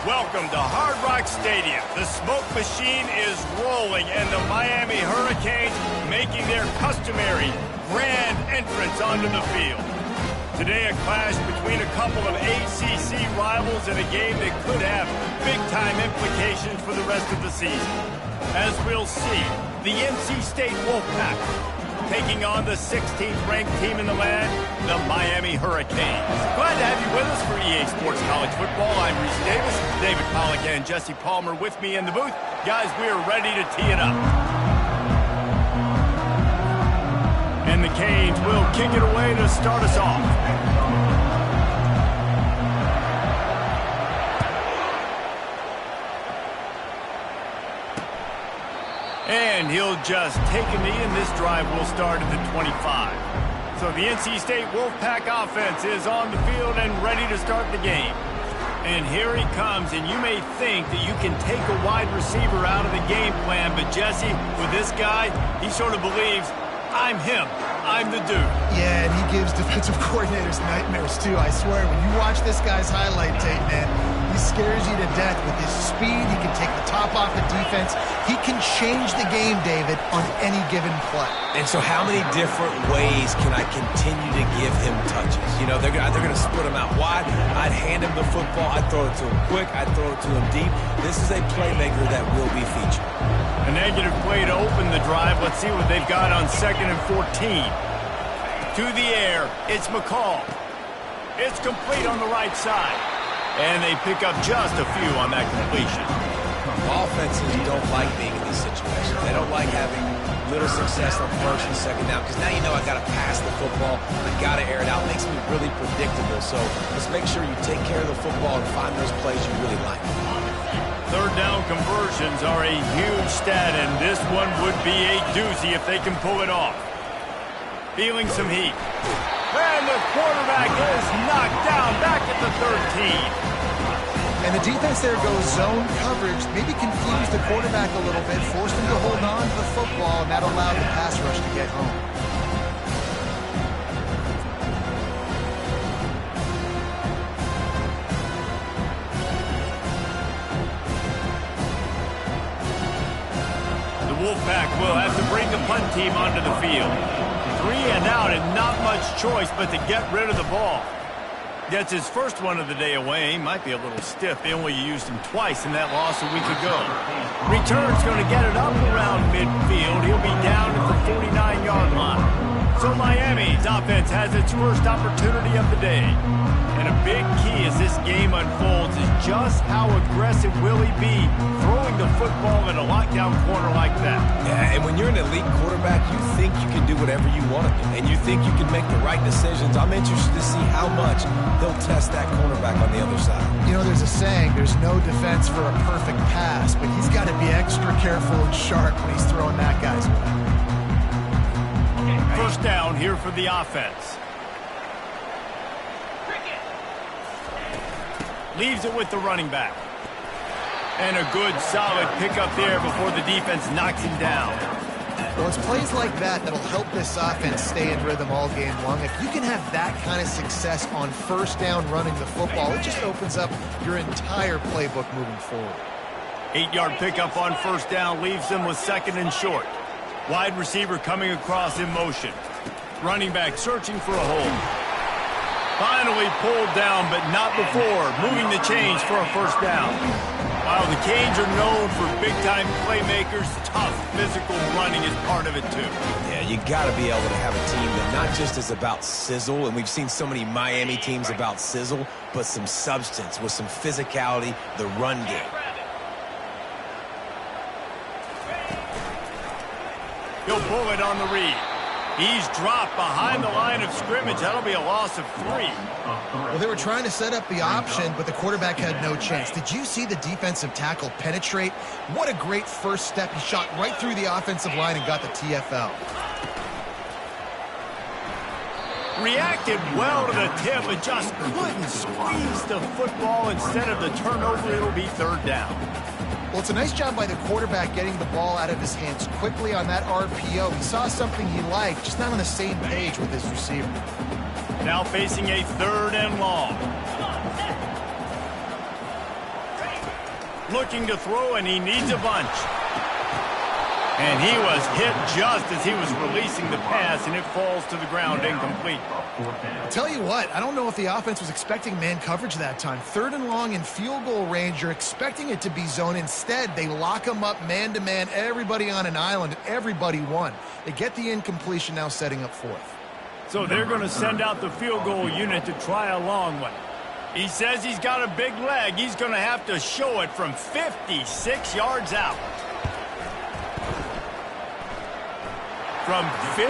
Welcome to Hard Rock Stadium. The smoke machine is rolling and the Miami Hurricanes making their customary grand entrance onto the field. Today a clash between a couple of ACC rivals in a game that could have big-time implications for the rest of the season. As we'll see, the NC State Wolfpack taking on the 16th-ranked team in the land, the Miami Hurricanes. Glad to have you with us for EA Sports College Football. I'm Reese Davis, David Pollack and Jesse Palmer with me in the booth. Guys, we are ready to tee it up. And the Canes will kick it away to start us off. And he'll just take a knee, and this drive will start at the 25. So the NC State Wolfpack offense is on the field and ready to start the game. And here he comes, and you may think that you can take a wide receiver out of the game plan, but Jesse, with this guy, he sort of believes, I'm him. I'm the dude. Yeah, and he gives defensive coordinators nightmares, too. I swear, when you watch this guy's highlight tape, man, he scares you to death with his speed. He can take the top off the defense. He can change the game, David, on any given play. And so how many different ways can I continue to give him touches? You know, they're going to split him out wide. I'd hand him the football. I'd throw it to him quick. I'd throw it to him deep. This is a playmaker that will be featured. A negative play to open the drive. Let's see what they've got on 2nd and 14. To the air, it's McCall. It's complete on the right side. And they pick up just a few on that completion. Offenses don't like being in these situations. They don't like having little success on 1st and 2nd down because now you know I got to pass the football. I got to air it out. It makes me really predictable. So let's make sure you take care of the football and find those plays you really like. 3rd down conversions are a huge stat, and this one would be a doozy if they can pull it off. Feeling some heat. And the quarterback is knocked down back at the 13. And the defense there goes zone coverage, maybe confused the quarterback a little bit, forced him to hold on to the football, and that allowed the pass rush to get home. The Wolfpack will have to bring the punt team onto the field. 3 and out and not much choice but to get rid of the ball. Gets his first one of the day away. He might be a little stiff. They only used him twice in that loss a week ago. Return's going to get it up around midfield. He'll be down at the 49-yard line. So Miami's offense has its first opportunity of the day. And a big key as this game unfolds is just how aggressive will he be throwing the football in a lockdown corner like that. Yeah, and when you're an elite quarterback, you think you can do whatever you want to do, and you think you can make the right decisions. I'm interested to see how much they'll test that cornerback on the other side. You know, there's a saying, there's no defense for a perfect pass, but he's got to be extra careful and sharp when he's throwing that guy's way. 1st down here for the offense. Leaves it with the running back. And a good, solid pickup there before the defense knocks him down. Well, it's plays like that that'll help this offense stay in rhythm all game long. If you can have that kind of success on 1st down running the football, it just opens up your entire playbook moving forward. 8-yard pickup on 1st down leaves them with 2nd and short. Wide receiver coming across in motion. Running back searching for a hole. Finally pulled down, but not before. Moving the chains for a 1st down. While the Canes are known for big-time playmakers, tough physical running is part of it too. Yeah, you got to be able to have a team that not just is about sizzle, and we've seen so many Miami teams about sizzle, but some substance with some physicality, the run game. He'll pull it on the read. He's dropped behind the line of scrimmage. That'll be a loss of 3. Well, they were trying to set up the option, but the quarterback had no chance. Did you see the defensive tackle penetrate? What a great first step. He shot right through the offensive line and got the TFL. Reacted well to the tip, but just couldn't squeeze the football. Instead of the turnover, it'll be 3rd down. Well, it's a nice job by the quarterback getting the ball out of his hands quickly on that RPO. He saw something he liked, just not on the same page with his receiver. Now facing a 3rd and long. Looking to throw, and he needs a bunch. And he was hit just as he was releasing the pass, and it falls to the ground incomplete. I'll tell you what, I don't know if the offense was expecting man coverage that time. 3rd and long in field goal range, you're expecting it to be zone. Instead, they lock them up man-to-man, everybody on an island, everybody won. They get the incompletion, now setting up 4th. So they're going to send out the field goal unit to try a long one. He says he's got a big leg. He's going to have to show it from 56 yards out. From 56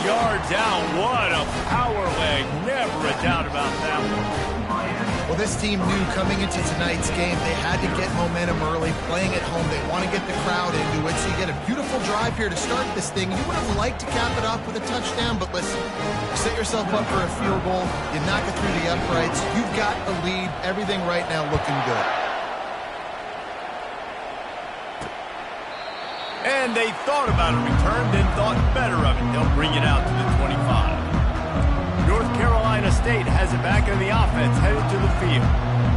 yards out, what a power leg. Never a doubt about that one. Well, this team knew coming into tonight's game they had to get momentum early, playing at home. They want to get the crowd into it, so you get a beautiful drive here to start this thing. You would have liked to cap it off with a touchdown, but listen, you set yourself up for a field goal, you knock it through the uprights, you've got a lead, everything right now looking good. And they thought about a return, then thought better of it. They'll bring it out to the 25. North Carolina State has it back in the offense, headed to the field.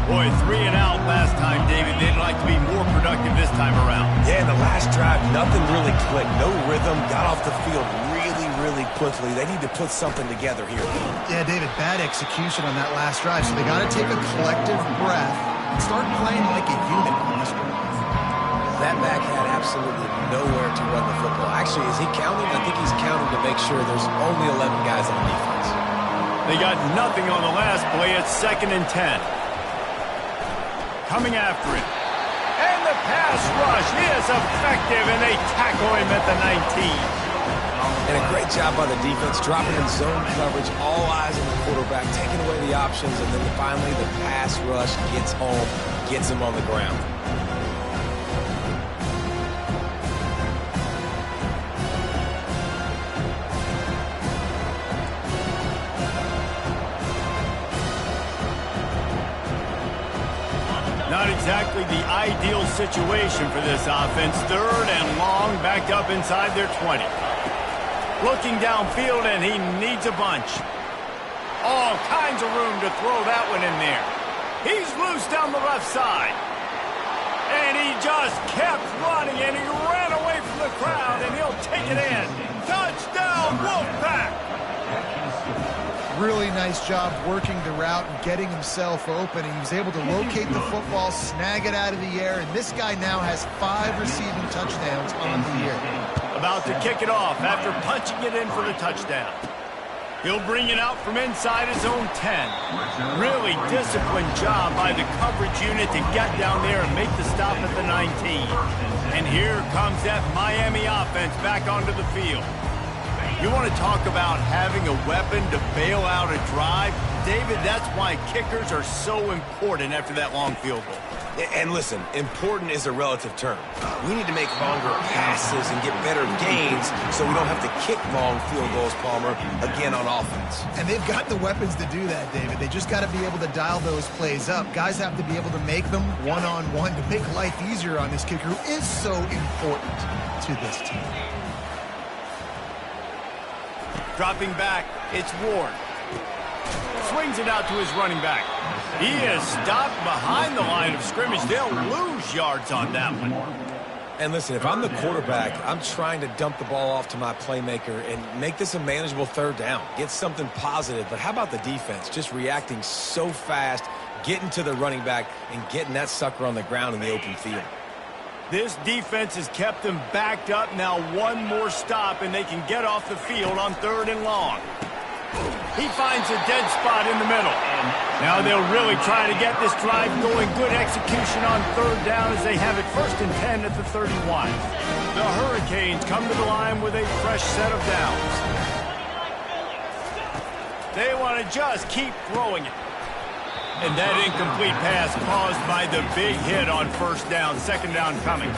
Boy, 3 and out last time, David. They'd like to be more productive this time around. Yeah, in the last drive, nothing really clicked. No rhythm, got off the field really quickly. They need to put something together here. Yeah, David, bad execution on that last drive, so they got to take a collective breath and start playing like a unit on this drive. That back had absolutely nowhere to run the football. Actually, is he counting? I think he's counting to make sure there's only 11 guys on defense. They got nothing on the last play. It's 2nd and 10. Coming after it. And the pass rush is effective, and they tackle him at the 19. And a great job by the defense, dropping in zone coverage, all eyes on the quarterback, taking away the options, and then finally the pass rush gets home, gets him on the ground. Not exactly the ideal situation for this offense. 3rd and long, backed up inside their 20. Looking downfield, and he needs a bunch. All kinds of room to throw that one in there. He's loose down the left side. And he just kept running, and he ran away from the crowd, and he'll take it in. Touchdown, Wolfpack! Really nice job working the route and getting himself open. He was able to locate the football, snag it out of the air, and this guy now has 5 receiving touchdowns on the year. About to kick it off after punching it in for the touchdown. He'll bring it out from inside his own 10. Really disciplined job by the coverage unit to get down there and make the stop at the 19. And here comes that Miami offense back onto the field. You want to talk about having a weapon to bail out a drive? David, that's why kickers are so important after that long field goal. And listen, important is a relative term. We need to make longer passes and get better gains so we don't have to kick long field goals, Palmer, again on offense. And they've got the weapons to do that, David. They just got to be able to dial those plays up. Guys have to be able to make them one-on-one to make life easier on this kicker who is so important to this team. Dropping back, it's Ward. Swings it out to his running back. He is stopped behind the line of scrimmage. They'll lose yards on that one. And listen, if I'm the quarterback, I'm trying to dump the ball off to my playmaker and make this a manageable 3rd down. Get something positive. But how about the defense? Just reacting so fast, getting to the running back, and getting that sucker on the ground in the open field. This defense has kept them backed up. Now one more stop, and they can get off the field on 3rd and long. He finds a dead spot in the middle. Now they'll really try to get this drive going. Good execution on 3rd down as they have it 1st and 10 at the 31. The Hurricanes come to the line with a fresh set of downs. They want to just keep throwing it. And that incomplete pass caused by the big hit on 1st down. 2nd down coming.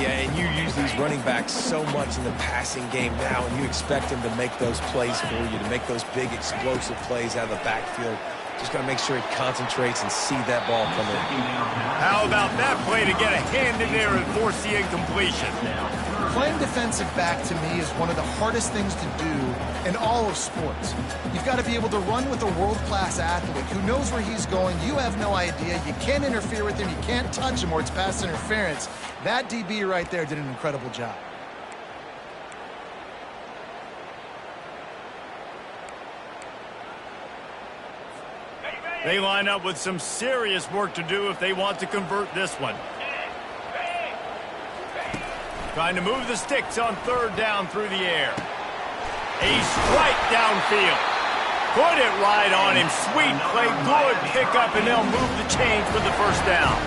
Yeah, and you use these running backs so much in the passing game now, and you expect them to make those plays for you, to make those big explosive plays out of the backfield. Just got to make sure he concentrates and see that ball come in. How about that play to get a hand in there and force the incompletion? Playing defensive back, to me, is one of the hardest things to do in all of sports. You've got to be able to run with a world-class athlete who knows where he's going. You have no idea. You can't interfere with him. You can't touch him, or it's pass interference. That DB right there did an incredible job. They line up with some serious work to do if they want to convert this one. Trying to move the sticks on third down through the air. A strike downfield. Put it right on him. Sweet play, good pickup, and they'll move the chains with the first down.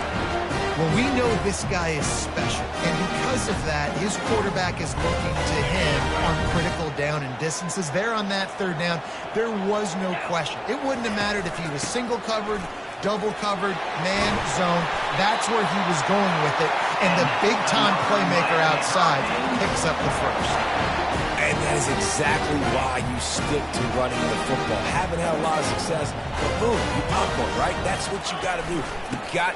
Well, we know this guy is special, and because of that, his quarterback is looking to him on critical down and distances. There on that third down, there was no question. It wouldn't have mattered if he was single covered, double covered, man, zone. That's where he was going with it, and the big-time playmaker outside picks up the first. And that is exactly why you stick to running the football. Haven't had a lot of success, but boom, you pop one, right? That's what you got to do.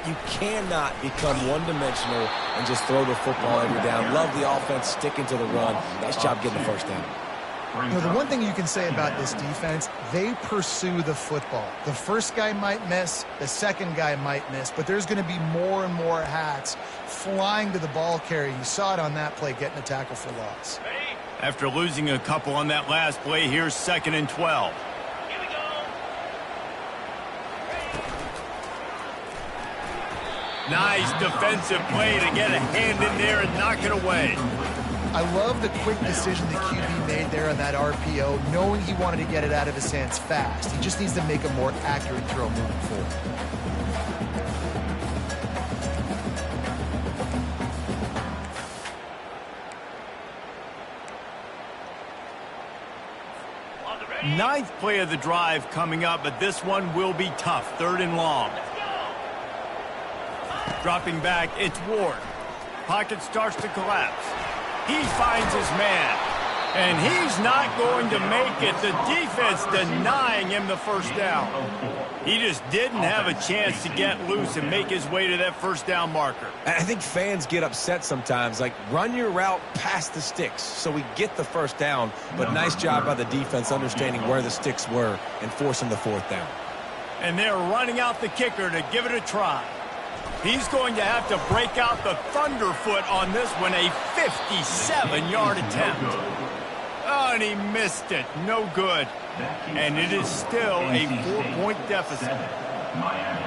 You cannot become one-dimensional and just throw the football every down. Love the offense, sticking to the run. Nice job getting the first down. You know, the one thing you can say about this defense, they pursue the football. The first guy might miss, the second guy might miss, but there's going to be more and more hats flying to the ball carrier. You saw it on that play, getting a tackle for loss. After losing a couple on that last play, here's 2nd and 12. Here we go. Nice defensive play to get a hand in there and knock it away. I love the quick decision the QB made there on that RPO, knowing he wanted to get it out of his hands fast. He just needs to make a more accurate throw moving forward. Ninth play of the drive coming up, but this one will be tough. 3rd and long. Dropping back, it's Ward. Pocket starts to collapse. He finds his man, and he's not going to make it. The defense denying him the first down. He just didn't have a chance to get loose and make his way to that first down marker. I think fans get upset sometimes, like run your route past the sticks so we get the first down, but nice job by the defense understanding where the sticks were and forcing the 4th down. And they're running out the kicker to give it a try. He's going to have to break out the thunderfoot on this one, a 57-yard attempt. Oh, and he missed it. No good. And it is still a 4-point deficit. Miami,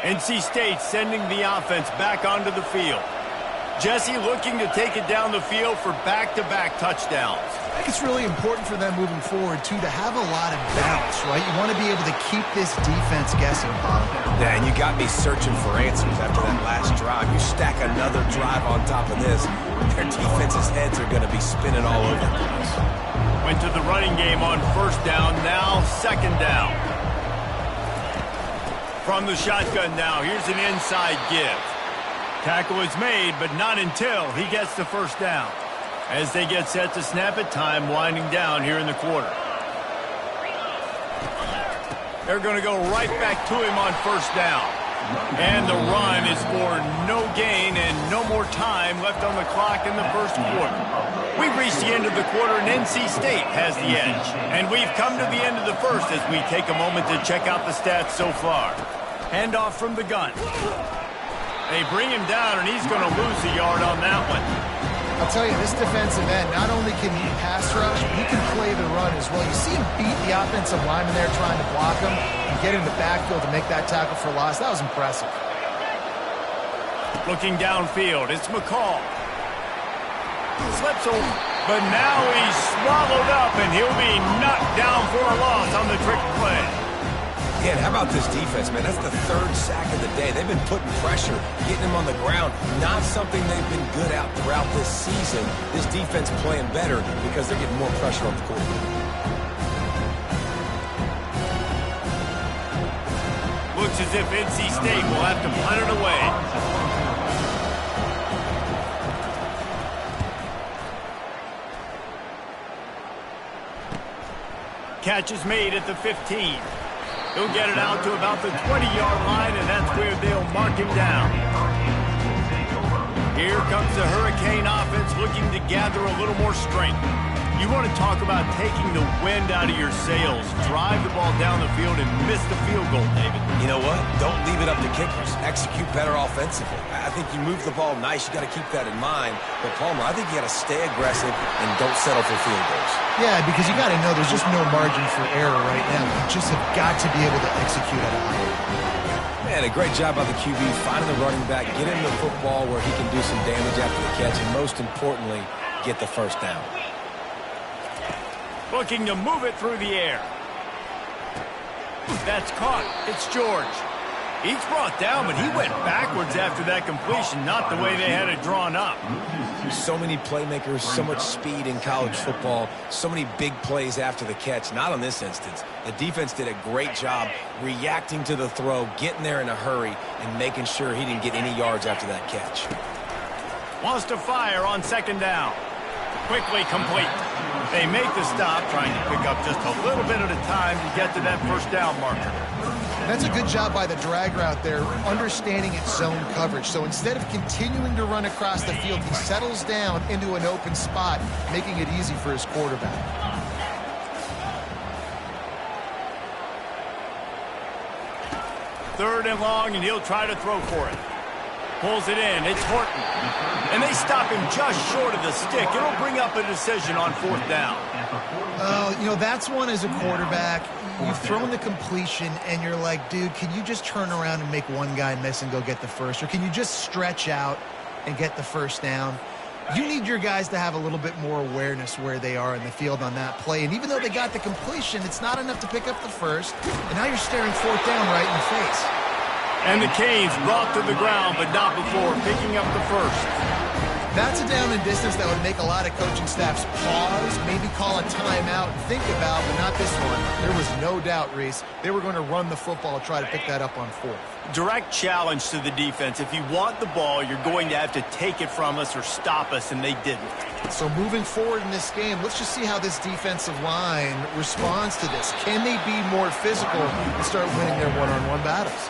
3. NC State sending the offense back onto the field. Jesse looking to take it down the field for back-to-back touchdowns. I think it's really important for them moving forward, too, to have a lot of bounce, right? You want to be able to keep this defense guessing, Bob. Yeah, and you got me searching for answers after that last drive. You stack another drive on top of this, their defense's heads are going to be spinning all over the place. Went to the running game on 1st down, now 2nd down. From the shotgun now, here's an inside give. Tackle is made, but not until he gets the first down. As they get set to snap it, time winding down here in the quarter. They're going to go right back to him on 1st down. And the run is for no gain and no more time left on the clock in the 1st quarter. We've reached the end of the quarter and NC State has the edge. And we've come to the end of the 1st as we take a moment to check out the stats so far. Handoff from the gun. They bring him down, and he's going to lose a yard on that one. I'll tell you, this defensive end, not only can he pass rush, but he can play the run as well. You see him beat the offensive lineman there trying to block him and get in the backfield to make that tackle for loss. That was impressive. Looking downfield, it's McCall. Slips over, but now he's swallowed up, and he'll be knocked down for a loss on the trick play. Yeah, and how about this defense, man? That's the 3rd sack of the day. They've been putting pressure, getting him on the ground. Not something they've been good at throughout this season. This defense playing better because they're getting more pressure on the quarterback. Looks as if NC State will have to punt it away. catch is made at the 15. He'll get it out to about the 20-yard line, and that's where they'll mark him down. Here comes the Hurricane offense looking to gather a little more strength. You want to talk about taking the wind out of your sails. Drive the ball down the field and miss the field goal, David. You know what? Don't leave it up to kickers. Execute better offensively. I think you move the ball nice. You got to keep that in mind. But, Palmer, I think you got to stay aggressive and don't settle for field goals. Yeah, because you got to know there's just no margin for error right now. You just have got to be able to execute at a high level. Man, a great job by the QB finding the running back, get him the football where he can do some damage after the catch, and most importantly, get the first down. Looking to move it through the air. That's caught. It's George. He's brought down, but he went backwards after that completion, not the way they had it drawn up. So many playmakers, so much speed in college football, so many big plays after the catch. Not in this instance. The defense did a great job reacting to the throw, getting there in a hurry, and making sure he didn't get any yards after that catch. Wants to fire on second down. Quickly complete. They make the stop, trying to pick up just a little bit at a time to get to that first down marker. That's a good job by the drag route there, understanding its zone coverage. So instead of continuing to run across the field, he settles down into an open spot, making it easy for his quarterback. Third and long, and he'll try to throw for it. Pulls it in. It's Horton. And they stop him just short of the stick. It'll bring up a decision on fourth down. You know, that's one as a quarterback. You've thrown the completion, and you're like, dude, can you just turn around and make one guy miss and go get the first? Or can you just stretch out and get the first down? You need your guys to have a little bit more awareness where they are in the field on that play. And even though they got the completion, it's not enough to pick up the first. And now you're staring fourth down right in the face. And the Canes brought to the ground, but not before picking up the first. That's a down and distance that would make a lot of coaching staffs pause, maybe call a timeout and think about, but not this one. There was no doubt, Reese, they were going to run the football, try to pick that up on fourth. Direct challenge to the defense. If you want the ball, you're going to have to take it from us or stop us, and they didn't. So moving forward in this game, let's just see how this defensive line responds to this. Can they be more physical and start winning their one-on-one battles?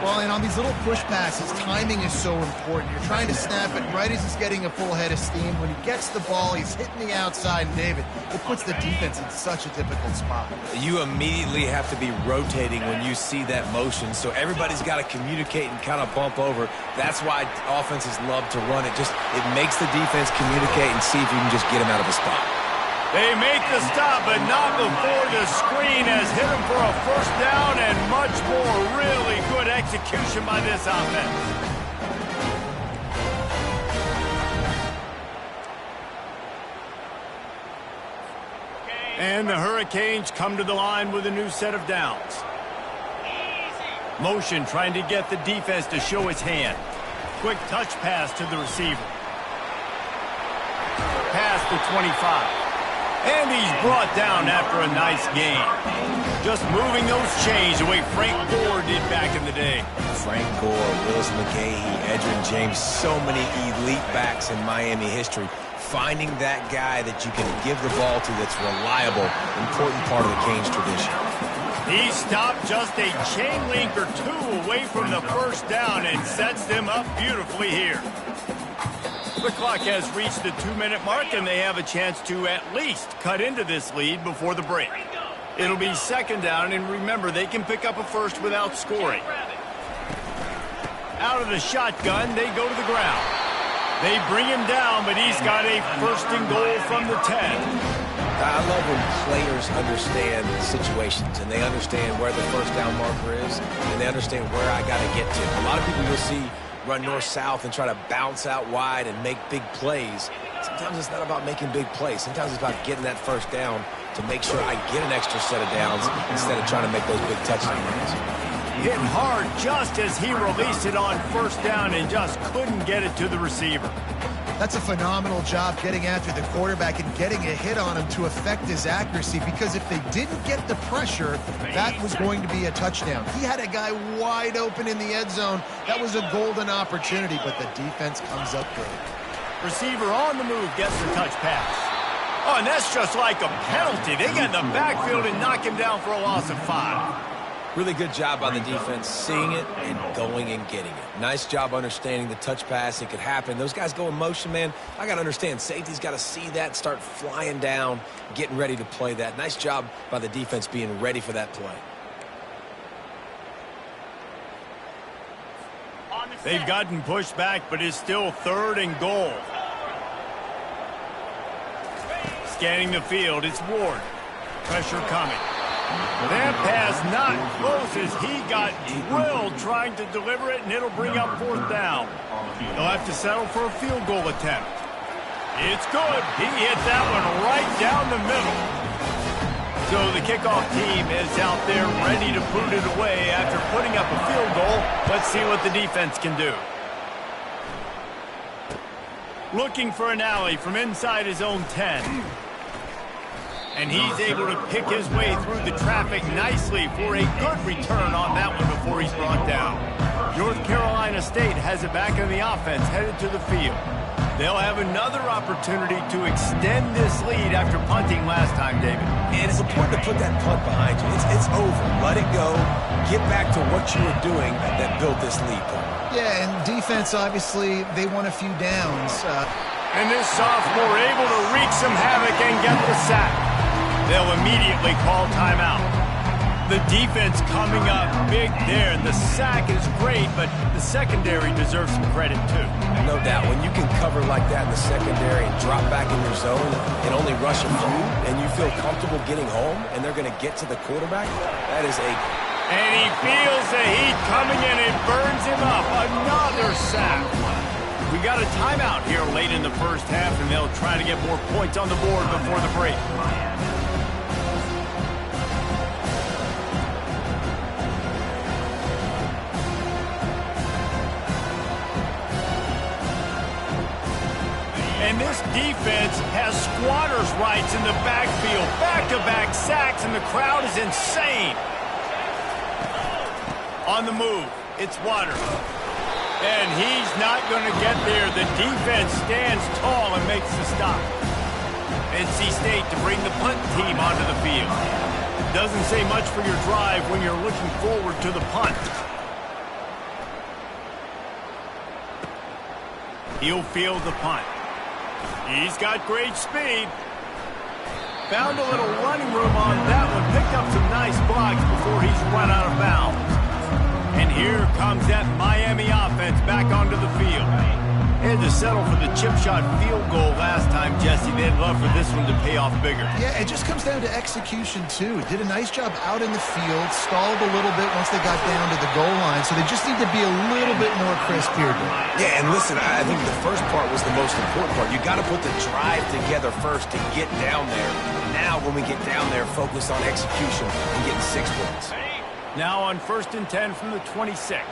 Well, and on these little push passes, timing is so important. You're trying to snap it right as he's getting a full head of steam. When he gets the ball, he's hitting the outside, and David, it puts the defense in such a difficult spot. You immediately have to be rotating when you see that motion, so everybody's got to communicate and kind of bump over. That's why offenses love to run it. It makes the defense communicate and see if you can just get him out of a spot. They make the stop, but not before the screen has hit him for a first down and much more. Really good execution by this offense. And the Hurricanes come to the line with a new set of downs. Motion trying to get the defense to show its hand. Quick touch pass to the receiver. Past the 25. And he's brought down after a nice gain. Just moving those chains the way Frank Gore did back in the day. Frank Gore, Willis McGahee, Edgerrin James, so many elite backs in Miami history. Finding that guy that you can give the ball to that's reliable, important part of the Canes tradition. He stopped just a chain link or two away from the first down and sets them up beautifully here. The clock has reached the 2-minute mark, and they have a chance to at least cut into this lead before the break. It'll be second down, and remember, they can pick up a first without scoring. Out of the shotgun, they go to the ground. They bring him down, but he's got a first and goal from the 10. I love when players understand situations, and they understand where the first down marker is, and they understand where I got to get to. A lot of people you'll see run north-south and try to bounce out wide and make big plays. Sometimes it's not about making big plays. Sometimes it's about getting that first down to make sure I get an extra set of downs instead of trying to make those big touchdown runs. Hit hard just as he released it on first down and just couldn't get it to the receiver. That's a phenomenal job getting after the quarterback and getting a hit on him to affect his accuracy, because if they didn't get the pressure, that was going to be a touchdown. He had a guy wide open in the end zone. That was a golden opportunity, but the defense comes up big. Receiver on the move gets the touch pass. Oh, and that's just like a penalty. They get in the backfield and knock him down for a loss of 5. Really good job by the defense, seeing it and going and getting it. Nice job understanding the touch pass. It could happen. Those guys go in motion, man. I got to understand, safety's got to see that, start flying down, getting ready to play that. Nice job by the defense being ready for that play. They've gotten pushed back, but it's still 3rd and goal. Scanning the field, it's Ward. Pressure coming. That pass not close as he got drilled trying to deliver it, and it'll bring up 4th down. They'll have to settle for a field goal attempt. It's good. He hit that one right down the middle. So the kickoff team is out there ready to put it away after putting up a field goal. Let's see what the defense can do. Looking for an alley from inside his own 10. And he's able to pick his way through the traffic nicely for a good return on that one before he's brought down. North Carolina State has it back in the offense, headed to the field. They'll have another opportunity to extend this lead after punting last time, David. And it's important to put that punt behind you. It's over. Let it go. Get back to what you were doing that built this lead. Yeah, and defense, obviously, they won a few downs. And this sophomore able to wreak some havoc and get the sack. They'll immediately call timeout. The defense coming up big there. The sack is great, but the secondary deserves some credit too. No doubt. When you can cover like that in the secondary and drop back in your zone and only rush a few, and you feel comfortable getting home, and they're going to get to the quarterback, that is a... And he feels the heat coming in and burns him up. Another sack. We got a timeout here late in the first half, and they'll try to get more points on the board before the break. And this defense has squatters' rights in the backfield. Back-to-back sacks, and the crowd is insane. On the move, it's Waters. And he's not going to get there. The defense stands tall and makes the stop. NC State to bring the punt team onto the field. Doesn't say much for your drive when you're looking forward to the punt. He'll field the punt. He's got great speed. Found a little running room on that one. Picked up some nice blocks before he's run out of bounds. And here comes that Miami offense back onto the field. They had to settle for the chip shot field goal last time, Jesse. They'd love for this one to pay off bigger. Yeah, it just comes down to execution, too. Did a nice job out in the field, stalled a little bit once they got down to the goal line, so they just need to be a little bit more crisp here. Yeah, and listen, I think the first part was the most important part. You got to put the drive together first to get down there. Now, when we get down there, focus on execution and getting 6 points. Now on 1st and 10 from the 26.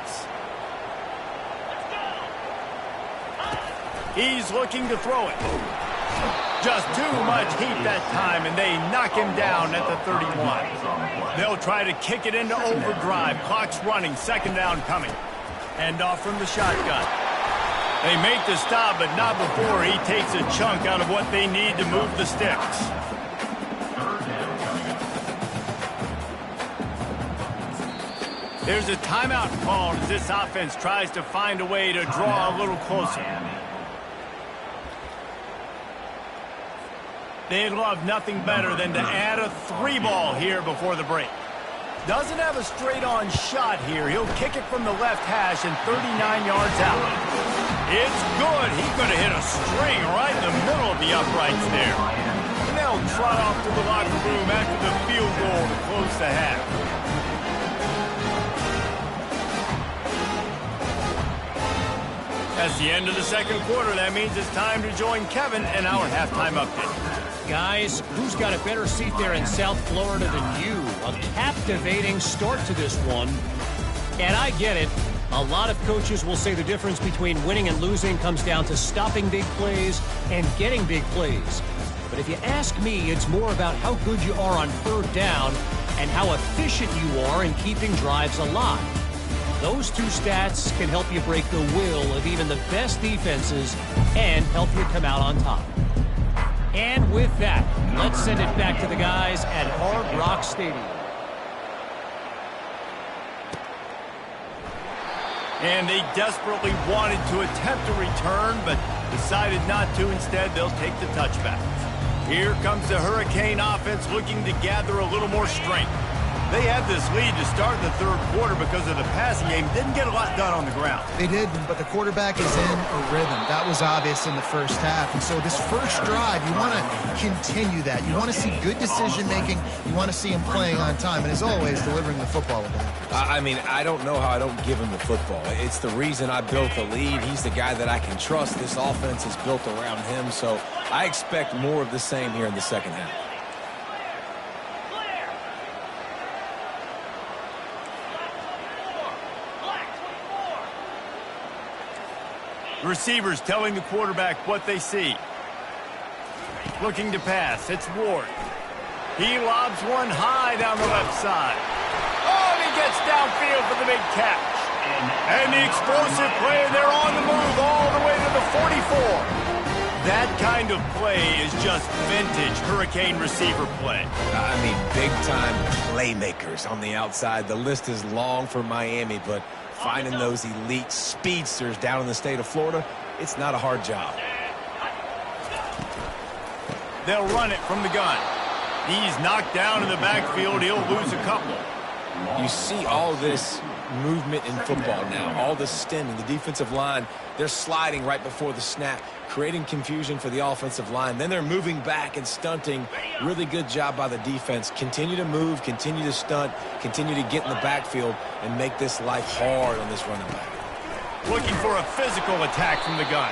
He's looking to throw it. Just too much heat that time, and they knock him down at the 31. They'll try to kick it into overdrive. Clock's running, 2nd down coming. Hand off from the shotgun. They make the stop, but not before he takes a chunk out of what they need to move the sticks. There's a timeout called as this offense tries to find a way to draw a little closer. They'd love nothing better than to add a 3-ball here before the break. Doesn't have a straight-on shot here. He'll kick it from the left hash and 39 yards out. It's good. He could have hit a string right in the middle of the uprights there. And they'll trot off to the locker room after the field goal to close the half. That's the end of the 2nd quarter. That means it's time to join Kevin in our halftime update. Guys, who's got a better seat there in South Florida than you? A captivating start to this one. And I get it. A lot of coaches will say the difference between winning and losing comes down to stopping big plays and getting big plays. But if you ask me, it's more about how good you are on 3rd down and how efficient you are in keeping drives alive. Those two stats can help you break the will of even the best defenses and help you come out on top. And with that, let's send it back to the guys at Hard Rock Stadium. And they desperately wanted to attempt a return, but decided not to. Instead, they'll take the touchback. Here comes the Hurricane offense looking to gather a little more strength. They had this lead to start the third quarter because of the passing game. Didn't get a lot done on the ground. They did, but the quarterback is in a rhythm. That was obvious in the first half. And so this first drive, you want to continue that. You want to see good decision-making. You want to see him playing on time. And as always, delivering the football with accuracy. I mean, I don't know how I don't give him the football. It's the reason I built the lead. He's the guy that I can trust. This offense is built around him. So I expect more of the same here in the second half. Receivers telling the quarterback what they see. Looking to pass. It's Ward. He lobs one high down the left side. Oh, and he gets downfield for the big catch. And the explosive play. They're on the move all the way to the 44. That kind of play is just vintage Hurricane receiver play. I mean, big-time playmakers on the outside. The list is long for Miami, but finding those elite speedsters down in the state of Florida, it's not a hard job. They'll run it from the gun. He's knocked down in the backfield. He'll lose a couple. You see all this movement in football now, all the stemming, the defensive line, they're sliding right before the snap, creating confusion for the offensive line. Then they're moving back and stunting. Really good job by the defense. Continue to move, continue to stunt, continue to get in the backfield and make this life hard on this running back. Looking for a physical attack from the gun.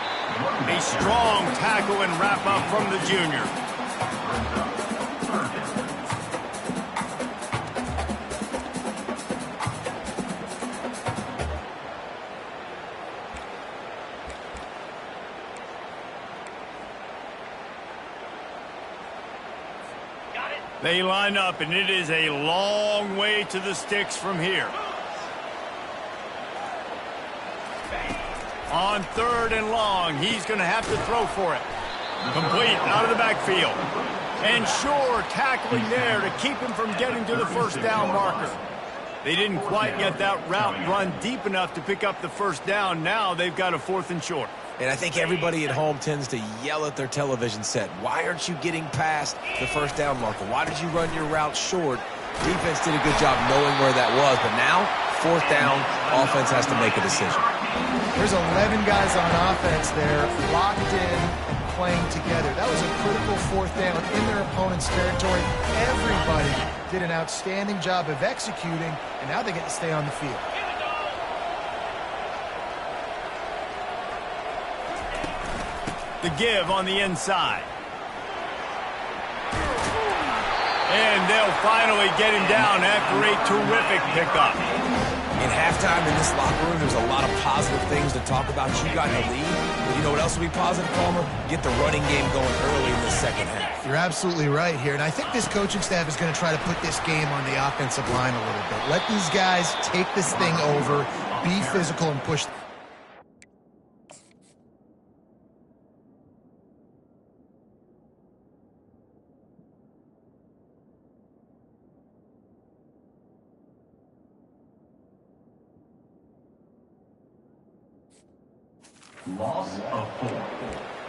A strong tackle and wrap up from the junior. They line up, and it is a long way to the sticks from here. On third and long, he's going to have to throw for it. Complete out of the backfield. And Shore tackling there to keep him from getting to the first down marker. They didn't quite get that route run deep enough to pick up the first down. Now they've got a 4th and short. And I think everybody at home tends to yell at their television set. Why aren't you getting past the first down marker? Why did you run your route short? Defense did a good job knowing where that was. But now, 4th down, offense has to make a decision. There's 11 guys on offense there locked in and playing together. That was a critical 4th down in their opponent's territory. Everybody did an outstanding job of executing, and now they get to stay on the field. The give on the inside. And they'll finally get him down after a terrific pickup. In halftime in this locker room, there's a lot of positive things to talk about. You got in the lead. But you know what else will be positive, Palmer? Get the running game going early in the second half. You're absolutely right here. And I think this coaching staff is going to try to put this game on the offensive line a little bit. Let these guys take this thing over, be physical, and push. Loss of 4.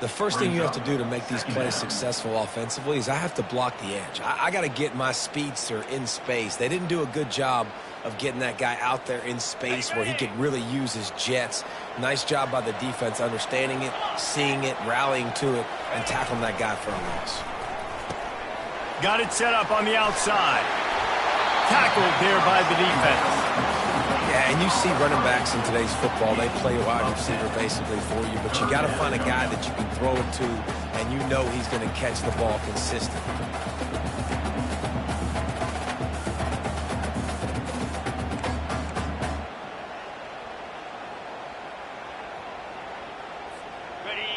The first thing you have to do to make these plays successful offensively is I have to block the edge. I got to get my speedster in space. They didn't do a good job of getting that guy out there in space where he could really use his jets. Nice job by the defense understanding it, seeing it, rallying to it, and tackling that guy for a loss. Got it set up on the outside. Tackled there by the defense. Yeah, and you see running backs in today's football, they play a wide receiver basically for you, but you got to find a guy that you can throw it to, and you know he's going to catch the ball consistently.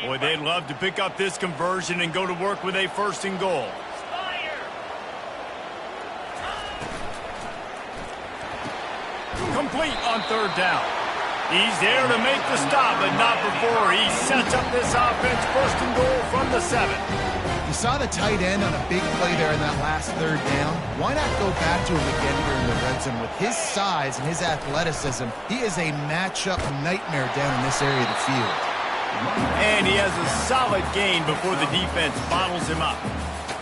Boy, they'd love to pick up this conversion and go to work with a 1st and goal. Complete on 3rd down. He's there to make the stop, but not before he sets up this offense 1st and goal from the 7. You You saw the tight end on a big play there in that last third down. Why not go back to him again here in the red zone? With his size and his athleticism, he is a matchup nightmare down in this area of the field. And he has a solid gain before the defense bottles him up.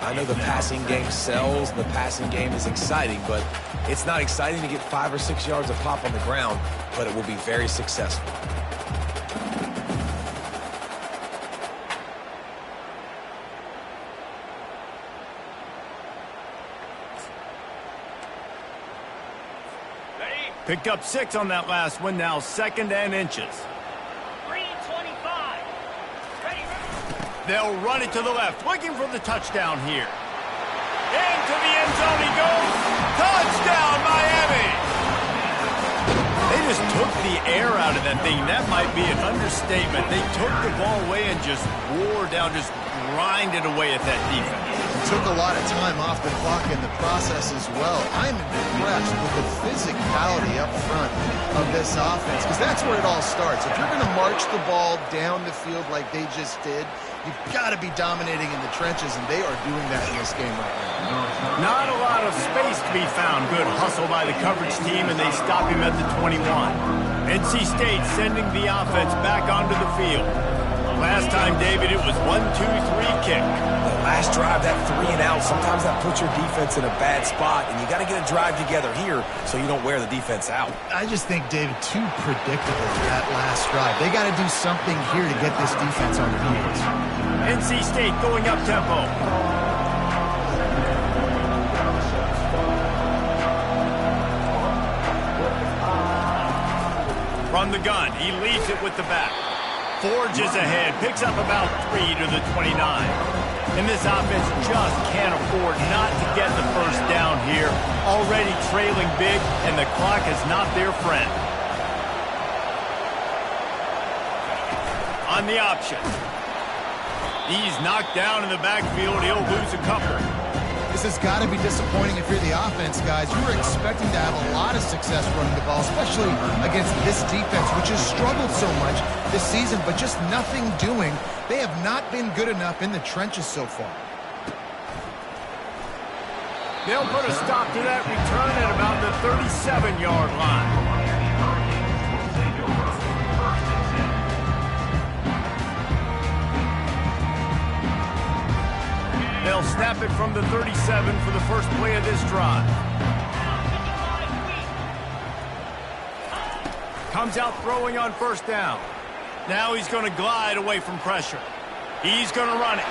I know the passing game sells, the passing game is exciting, but it's not exciting to get 5 or 6 yards of pop on the ground, but it will be very successful. Picked up 6 on that last one, now 2nd and inches. 3:25. Ready. They'll run it to the left, looking for the touchdown here. Into the end zone he goes. Touchdown, Miami! They just took the air out of that thing. That might be an understatement. They took the ball away and just wore down, just grinded away at that defense. Took a lot of time off the clock in the process as well. I'm impressed with the physicality up front of this offense, because that's where it all starts. If you're going to march the ball down the field like they just did, you've got to be dominating in the trenches, and they are doing that in this game right now. Not a lot of space to be found. Good hustle by the coverage team, and they stop him at the 21. NC State sending the offense back onto the field. Last time, David, it was 1-2-3 kick. The last drive, that 3 and out, sometimes that puts your defense in a bad spot, and you got to get a drive together here so you don't wear the defense out. I just think, David, too predictable that last drive. They got to do something here to get this defense on their heels. NC State going up tempo. From the gun, he leaves it with the back. Forges ahead, picks up about 3 to the 29. And this offense just can't afford not to get the first down here. Already trailing big, and the clock is not their friend. On the option. He's knocked down in the backfield. He'll lose a couple. This has got to be disappointing if you're the offense, guys. You were expecting to have a lot of success running the ball, especially against this defense, which has struggled so much this season, but just nothing doing. They have not been good enough in the trenches so far. They'll put a stop to that return at about the 37-yard line. They'll snap it from the 37 for the first play of this drive. Comes out throwing on first down. Now he's going to glide away from pressure. He's going to run it.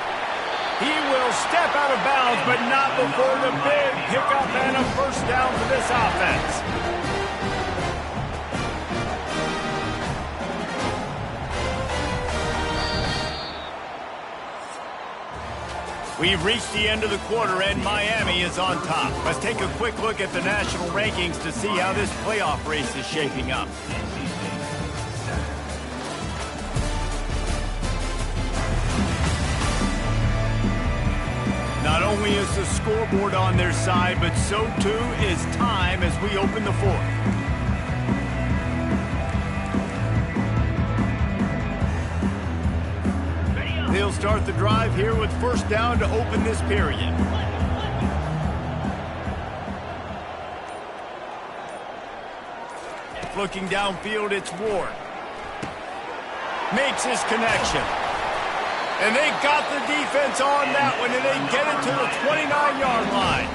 He will step out of bounds, but not before the big pickup and a first down for this offense. We've reached the end of the quarter, and Miami is on top. Let's take a quick look at the national rankings to see how this playoff race is shaping up. Not only is the scoreboard on their side, but so too is time as we open the fourth. They'll start the drive here with first down to open this period. Looking downfield, it's Ward. Makes his connection. And they got the defense on that one, and they get it to the 29-yard line.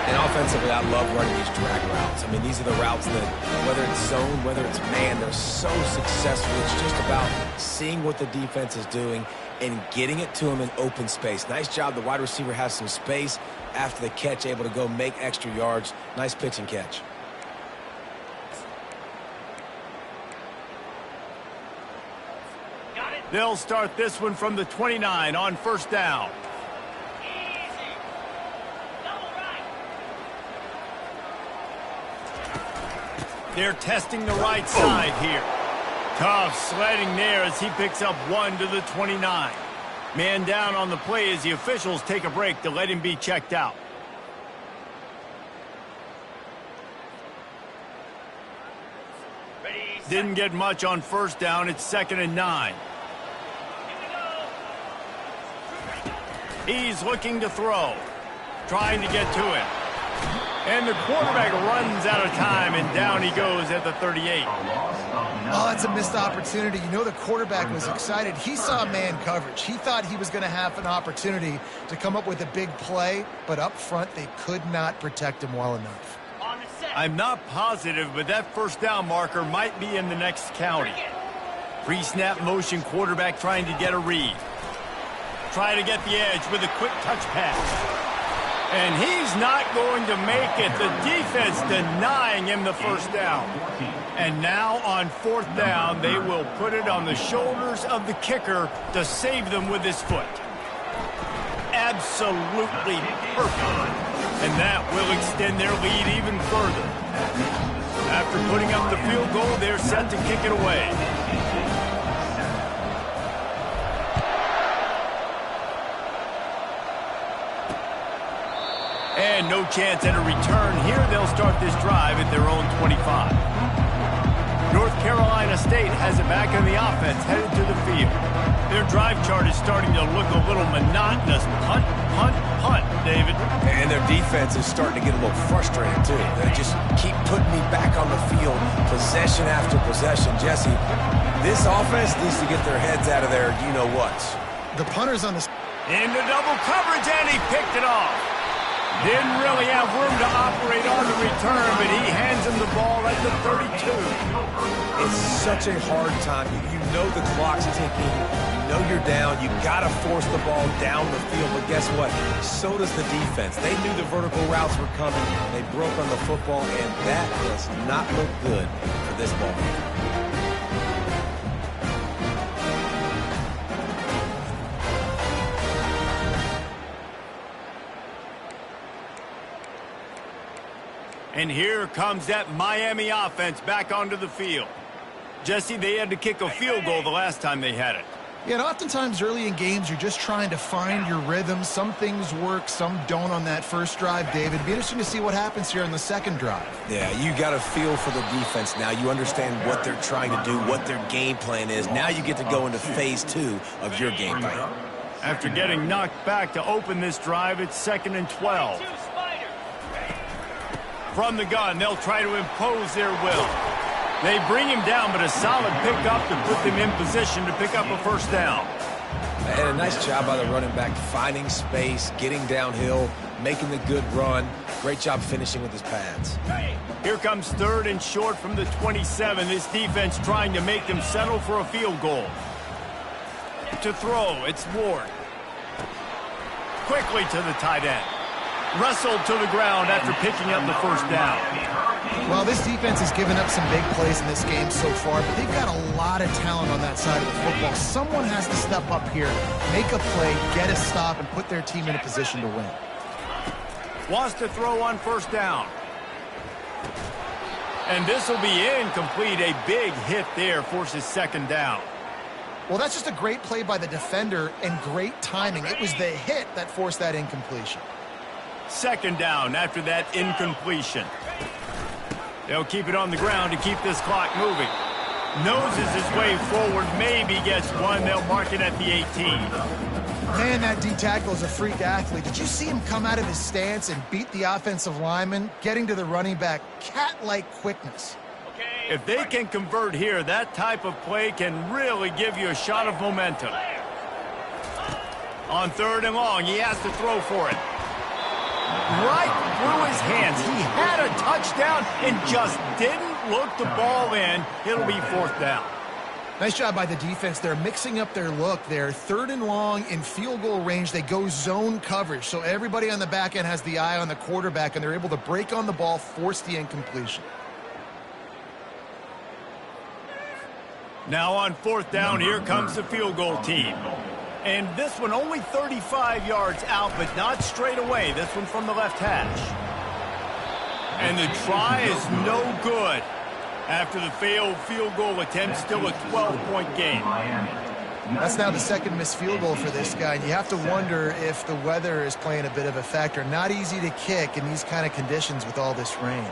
And offensively, I love running these drag routes. I mean, these are the routes that, whether it's zone, whether it's man, they're so successful. It's just about seeing what the defense is doing and getting it to him in open space. Nice job. The wide receiver has some space after the catch, able to go make extra yards. Nice pitch and catch. They'll start this one from the 29 on first down. They're testing the right side here. Tough sledding there as he picks up 1 to the 29. Man down on the play as the officials take a break to let him be checked out. Didn't get much on first down. It's 2nd and 9. He's looking to throw, trying to get to it. And the quarterback runs out of time, and down he goes at the 38. Oh, that's a missed opportunity. You know the quarterback was excited. He saw man coverage. He thought he was going to have an opportunity to come up with a big play, but up front they could not protect him well enough. I'm not positive, but that first down marker might be in the next county. Pre-snap motion quarterback trying to get a read. Try to get the edge with a quick touch pass. And he's not going to make it. The defense denying him the first down. And now on fourth down, they will put it on the shoulders of the kicker to save them with his foot. Absolutely perfect. And that will extend their lead even further. After putting up the field goal, they're set to kick it away. And no chance at a return here. They'll start this drive at their own 25. North Carolina State has it back in the offense, headed to the field. Their drive chart is starting to look a little monotonous. Punt, punt, punt, David. And their defense is starting to get a little frustrated, too. They just keep putting me back on the field, possession after possession. Jesse, this offense needs to get their heads out of their you-know-whats. The punter's on the... Into double coverage, and he picked it off. Didn't really have room to operate on the return, but he hands him the ball at the 32. It's such a hard time. You know the clock's ticking. You know you're down. You got to force the ball down the field. But guess what? So does the defense. They knew the vertical routes were coming. They broke on the football, and that does not look good for this ball. And here comes that Miami offense back onto the field. Jesse, they had to kick a field goal the last time they had it. Yeah, and oftentimes early in games, you're just trying to find your rhythm. Some things work, some don't on that first drive, David. It'd be interesting to see what happens here on the second drive. Yeah, you got a feel for the defense now. You understand what they're trying to do, what their game plan is. Now you get to go into phase 2 of your game plan. After getting knocked back to open this drive, it's 2nd and 12. From the gun, they'll try to impose their will. They bring him down, but a solid pickup to put them in position to pick up a first down. And a nice job by the running back, finding space, getting downhill, making the good run. Great job finishing with his pads. Here comes 3rd and short from the 27. This defense trying to make them settle for a field goal. To throw, it's Ward. Quickly to the tight end. Wrestled to the ground after picking up the first down. Well, this defense has given up some big plays in this game so far, but they've got a lot of talent on that side of the football. Someone has to step up here, make a play, get a stop, and put their team in a position to win. Wants to throw on first down. And this will be incomplete. A big hit there forces 2nd down. Well, that's just a great play by the defender and great timing. It was the hit that forced that incompletion. 2nd down after that incompletion. They'll keep it on the ground to keep this clock moving. Noses his way forward, maybe gets one. They'll mark it at the 18. Man, that D-tackle is a freak athlete. Did you see him come out of his stance and beat the offensive lineman, getting to the running back? Cat-like quickness. If they can convert here, that type of play can really give you a shot of momentum. On 3rd and long, he has to throw for it. Right through his hands. He had a touchdown and just didn't look the ball in. It'll be 4th down. Nice job by the defense. They're mixing up their look there. 3rd and long in field goal range. They go zone coverage. So everybody on the back end has the eye on the quarterback, and they're able to break on the ball, force the incompletion. Now on 4th down, here comes the field goal team. And this one only 35 yards out, but not straight away. This one from the left hash. And the try is no good. After the failed field goal attempt, still a 12-point game. That's now the 2nd missed field goal for this guy. And you have to wonder if the weather is playing a bit of a factor. Not easy to kick in these kind of conditions with all this rain.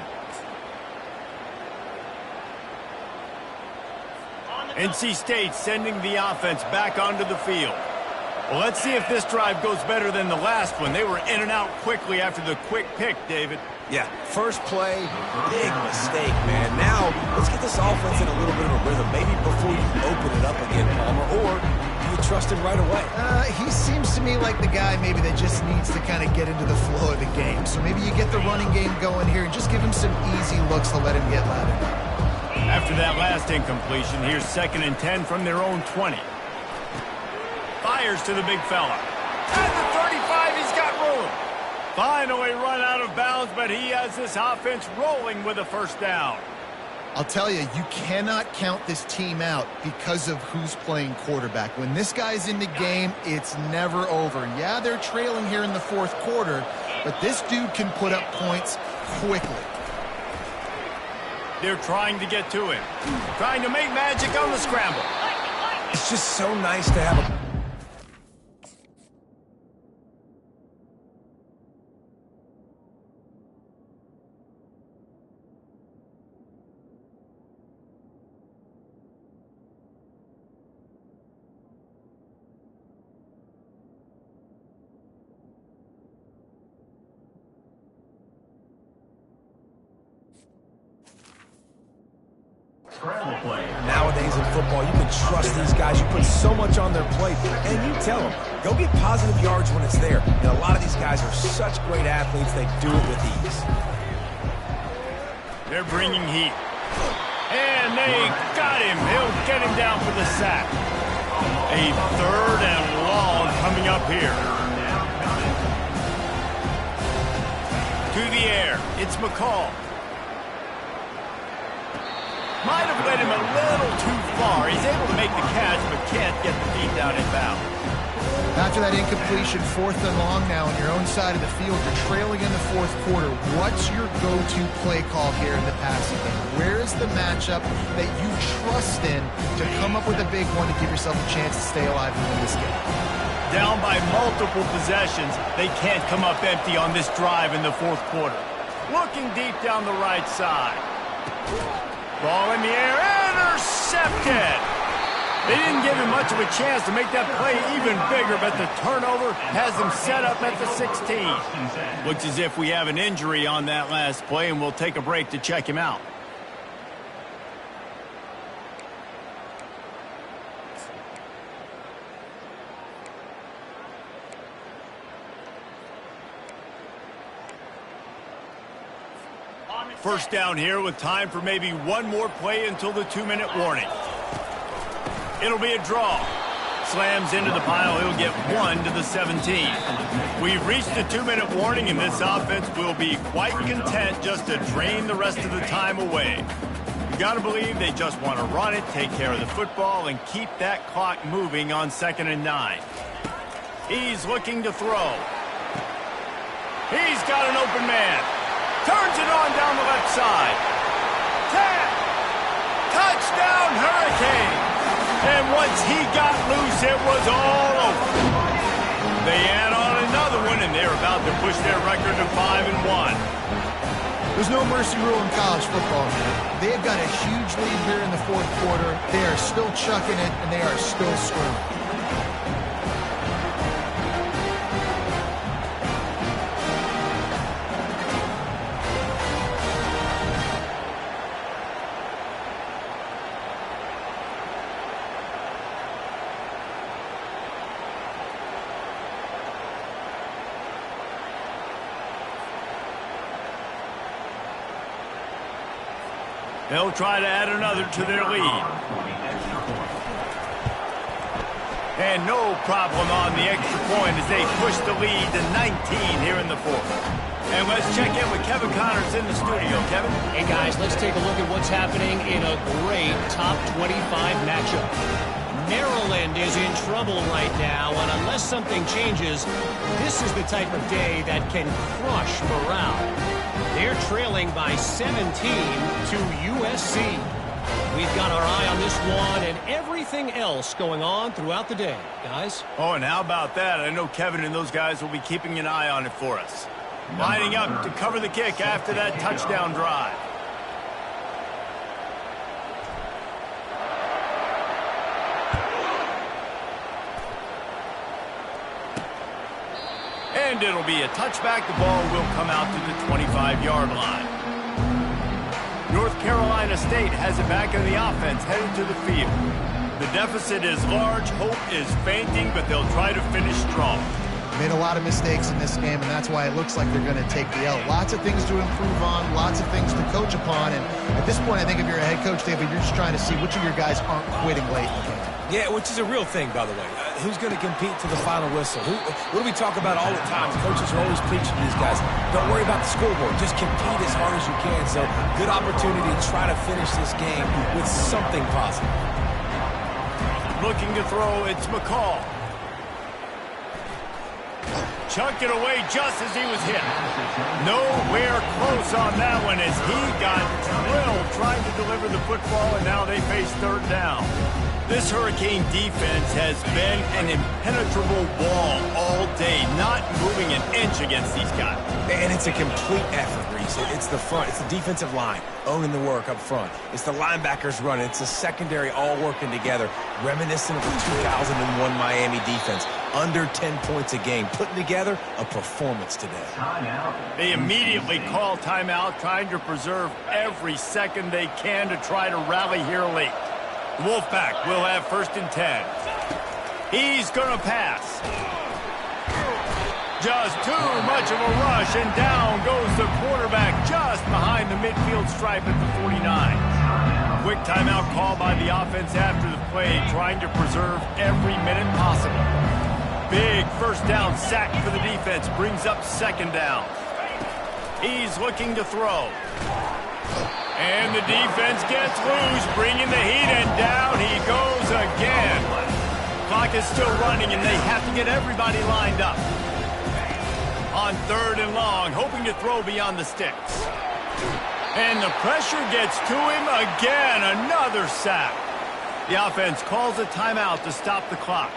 NC State sending the offense back onto the field. Well, let's see if this drive goes better than the last one. They were in and out quickly after the quick pick, David. Yeah, first play, big mistake, man. Now, let's get this offense in a little bit of a rhythm. Maybe before you open it up again, Palmer, or do you trust him right away? He seems to me like the guy maybe that just needs to kind of get into the flow of the game. So maybe you get the running game going here and just give him some easy looks to let him get lathered up. After that last incompletion, here's 2nd and 10 from their own 20. Fires to the big fella. At the 35, he's got room. Finally run out of bounds, but he has this offense rolling with a first down. I'll tell you, you cannot count this team out because of who's playing quarterback. When this guy's in the game, it's never over. Yeah, they're trailing here in the 4th quarter, but this dude can put up points quickly. They're trying to get to him. Trying to make magic on the scramble. It's just so nice to have a... Scramble play. Nowadays in football, you can trust these guys. You put so much on their plate, and you tell them, go get positive yards when it's there. And a lot of these guys are such great athletes, they do it with ease. They're bringing heat. And they got him. He'll get him down for the sack. A 3rd and long coming up here. To the air. It's McCall. Might have led him a little too far. He's able to make the catch, but can't get the feet down in bounds. After that incompletion, 4th and long now on your own side of the field, you're trailing in the 4th quarter. What's your go-to play call here in the passing game? Where is the matchup that you trust in to come up with a big one to give yourself a chance to stay alive and win this game? Down by multiple possessions, they can't come up empty on this drive in the 4th quarter. Looking deep down the right side. Ball in the air, intercepted! They didn't give him much of a chance to make that play even bigger, but the turnover has him set up at the 16. Looks as if we have an injury on that last play, and we'll take a break to check him out. First down here with time for maybe one more play until the 2-minute warning. It'll be a draw. Slams into the pile. He'll get 1 to the 17. We've reached the 2-minute warning, and this offense will be quite content just to drain the rest of the time away. You got to believe they just want to run it, take care of the football, and keep that clock moving on 2nd and 9. He's looking to throw. He's got an open man. Turns it on down the left side. 10. Touchdown, Hurricane. And once he got loose, it was all over. They add on another one, and they're about to push their record to 5-1. There's no mercy rule in college football, man. They have got a huge lead here in the 4th quarter. They are still chucking it, and they are still screwing. They'll try to add another to their lead. And no problem on the extra point as they push the lead to 19 here in the 4th. And let's check in with Kevin Connors in the studio. Kevin? Hey, guys, let's take a look at what's happening in a great top 25 matchup. Maryland is in trouble right now, and unless something changes, this is the type of day that can crush morale. They're trailing by 17 to USC. We've got our eye on this one and everything else going on throughout the day, guys. Oh, and how about that? I know Kevin and those guys will be keeping an eye on it for us. Lining up to cover the kick after that touchdown drive. And it'll be a touchback. The ball will come out to the 25-yard line. North Carolina State has it back in the offense, headed to the field. The deficit is large, hope is fainting, but they'll try to finish strong. Made a lot of mistakes in this game, and that's why it looks like they're going to take the L. Lots of things to improve on, lots of things to coach upon, and at this point, I think if you're a head coach, David, you're just trying to see which of your guys aren't quitting late in the game. Yeah, which is a real thing, by the way. Who's going to compete to the final whistle? What do we talk about all the time? Coaches are always preaching to these guys. Don't worry about the scoreboard. Just compete as hard as you can. So, good opportunity to try to finish this game with something positive. Looking to throw, it's McCall. Chucked it away just as he was hit. Nowhere close on that one as he got drilled trying to deliver the football, and now they face third down. This Hurricane defense has been an impenetrable wall all day, not moving an inch against these guys. And it's a complete effort, Reese. It's the front. It's the defensive line owning the work up front. It's the linebackers running. It's the secondary all working together, reminiscent of the 2001 Miami defense. Under 10 points a game, putting together a performance today. They immediately call timeout, trying to preserve every second they can to try to rally here late. The Wolfpack will have 1st and 10. He's going to pass. Just too much of a rush, and down goes the quarterback just behind the midfield stripe at the 49. Quick timeout call by the offense after the play, trying to preserve every minute possible. Big 1st down sack for the defense, brings up 2nd down. He's looking to throw. And the defense gets loose, bringing the heat, and down he goes again. Clock is still running, and they have to get everybody lined up. On 3rd and long, hoping to throw beyond the sticks. And the pressure gets to him again, another sack. The offense calls a timeout to stop the clock.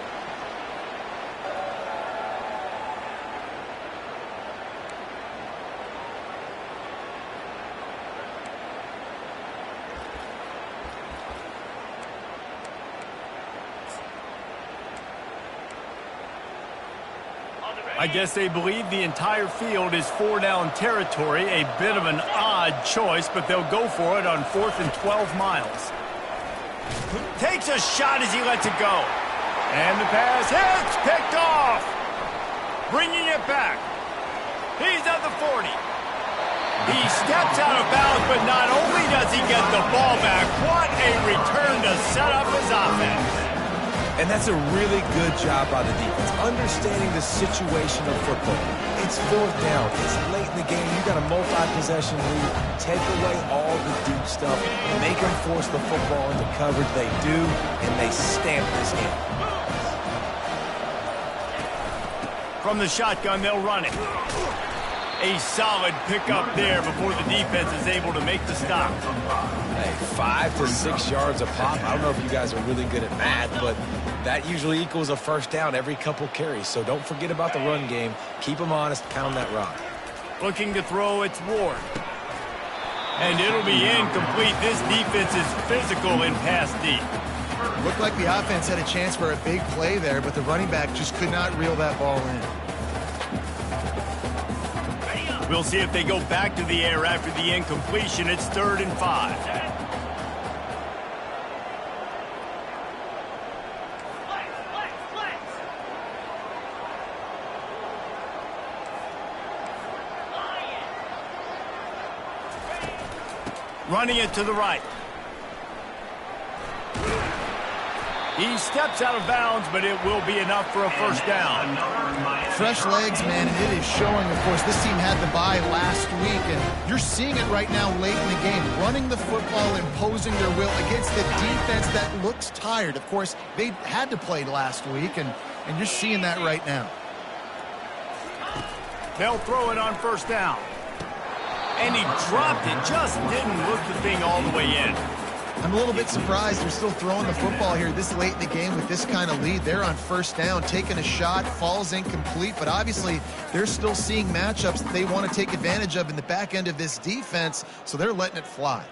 I guess they believe the entire field is 4-down territory. A bit of an odd choice, but they'll go for it on 4th and 12 miles. Takes a shot as he lets it go. And the pass hits, picked off. Bringing it back. He's at the 40. He steps out of bounds, but not only does he get the ball back, what a return to set up his offense. And that's a really good job by the defense, understanding the situation of football. It's 4th down. It's late in the game. You got a multi-possession lead. Take away all the deep stuff. Make them force the football into coverage. They do, and they stamp this game. From the shotgun, they'll run it. A solid pickup there before the defense is able to make the stop. Hey, 5 to 6 yards a pop. I don't know if you guys are really good at math, but that usually equals a 1st down every couple carries. So don't forget about the run game. Keep them honest. Pound that rock. Looking to throw, it's Ward. And it'll be incomplete. This defense is physical in pass deep. Looked like the offense had a chance for a big play there, but the running back just could not reel that ball in. We'll see if they go back to the air after the incompletion. It's 3rd and 5. Running it to the right. He steps out of bounds, but it will be enough for a 1st down. Fresh legs, man, and it is showing, of course. This team had the bye last week, and you're seeing it right now late in the game. Running the football, imposing their will against the defense that looks tired. Of course, they had to play last week, and you're seeing that right now. They'll throw it on 1st down. And he dropped it, just didn't look the thing all the way in. I'm a little bit surprised they're still throwing the football here this late in the game with this kind of lead. They're on 1st down, taking a shot, falls incomplete, but obviously they're still seeing matchups that they want to take advantage of in the back end of this defense, so they're letting it fly.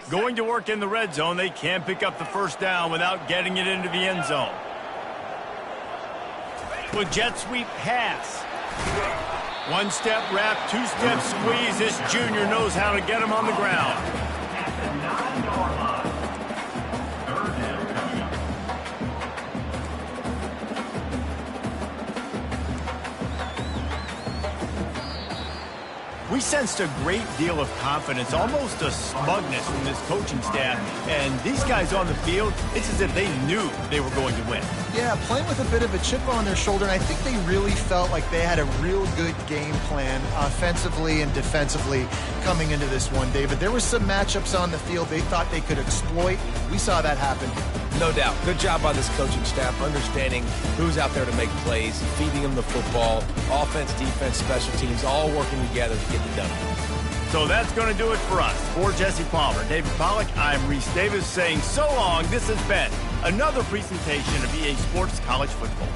Going to work in the red zone, they can't pick up the 1st down without getting it into the end zone. with jet sweep pass. One-step wrap, two-step squeeze. This junior knows how to get him on the ground. At the 9-yard line. Third down coming. We sensed a great deal of confidence, almost a smugness from this coaching staff. And these guys on the field, it's as if they knew they were going to win. Yeah, playing with a bit of a chip on their shoulder, and I think they really felt like they had a real good game plan offensively and defensively coming into this one, David. There were some matchups on the field they thought they could exploit. We saw that happen. No doubt. Good job by this coaching staff, understanding who's out there to make plays, feeding them the football, offense, defense, special teams, all working together to get it done. So that's going to do it for us. For Jesse Palmer, David Pollack, I'm Reese Davis saying so long. This has been another presentation of EA Sports College Football.